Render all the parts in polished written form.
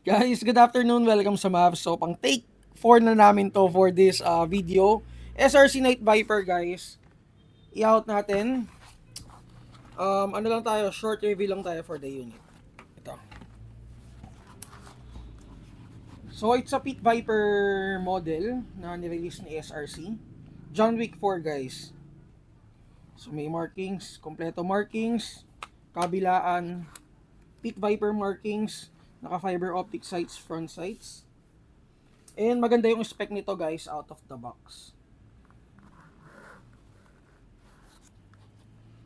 Guys, good afternoon. Welcome sa Mavs. So, pang take 4 na namin to for this video. SRC Night Viper, guys. I-out natin. Ano lang tayo, short review lang tayo for the unit. Ito. So, it's a Pit Viper model na nirelease ni SRC. John Wick 4, guys. So, may markings, kompleto markings, kabilaan, Pit Viper markings, naka fiber optic sights, front sights. And maganda yung spec nito, guys, out of the box.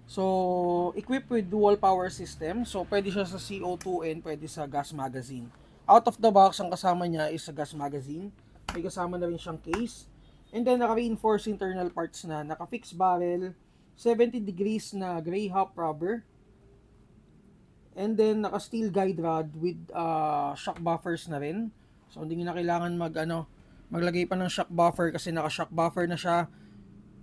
So, equipped with dual power system. So, pwede siya sa CO2 and pwede sa gas magazine. Out of the box, ang kasama niya is sa gas magazine. May kasama na rin siyang case. And then, naka-reinforce internal parts na. Naka-fixed barrel, 70 degrees na gray hop rubber. And then, naka-steel guide rod with shock buffers na rin. So, hindi na kailangan maglagay pa ng shock buffer kasi naka-shock buffer na siya.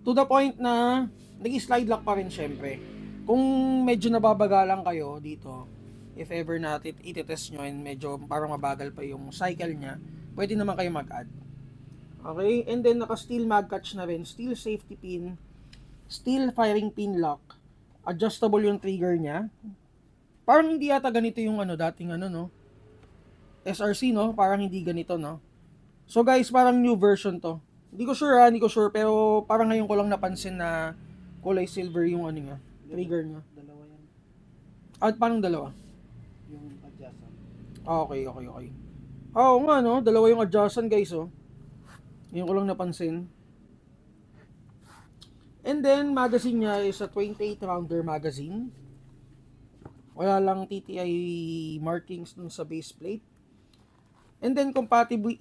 To the point na, nag-slide lock pa rin syempre. Kung medyo nababagalan kayo dito, if ever natin itetest nyo and medyo parang mabagal pa yung cycle niya, pwede naman kayo mag-add. Okay? And then, naka-steel mag catch na rin, steel safety pin, steel firing pin lock, adjustable yung trigger niya. Parang hindi yata ganito yung dating no? SRC, no? Parang hindi ganito, no? So guys, parang new version to. Hindi ko sure pero parang ngayon ko lang napansin na kulay silver yung niya, trigger niya. Dalawa yan. At paano dalawa? Yung adjacent. Okay. Oo nga, no? Dalawa yung adjacent, guys, oh. Ngayon ko lang napansin. And then, magazine niya is a 28 rounder magazine. Wala lang TTI markings dun sa base plate. And then,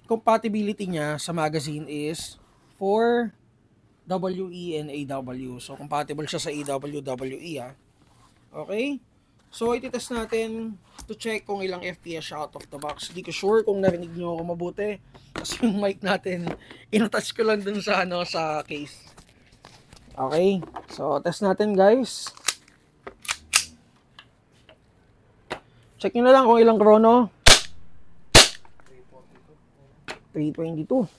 compatibility niya sa magazine is for WE and AW. So, compatible siya sa AW, WE, ha. Okay? So, ititest natin to check kung ilang FPS siya out of the box. Hindi ko sure kung narinig nyo ako mabuti. Kasi yung mic natin, inattach ko lang dun sa, sa case. Okay? So, test natin, guys. Check nyo na lang kung ilang chrono. 322.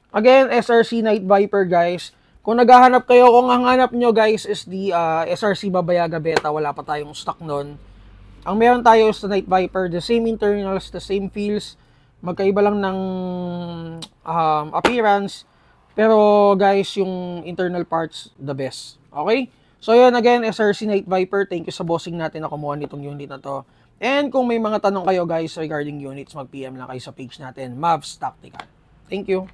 Again, SRC Night Viper, guys. Kung naghahanap kayo, kung ang hanap nyo, guys, is the SRC Babayaga Beta, wala pa tayong stock nun. Ang meron tayo is the Night Viper, the same internals, the same feels, magkaiba lang ng appearance. Pero, guys, yung internal parts, the best. Okay? So, yun, again, SRC Night Viper, thank you sa bossing natin na kumuha nitong unit na to. And kung may mga tanong kayo, guys, regarding units, mag-PM lang kayo sa page natin, Mavs Tactical. Thank you.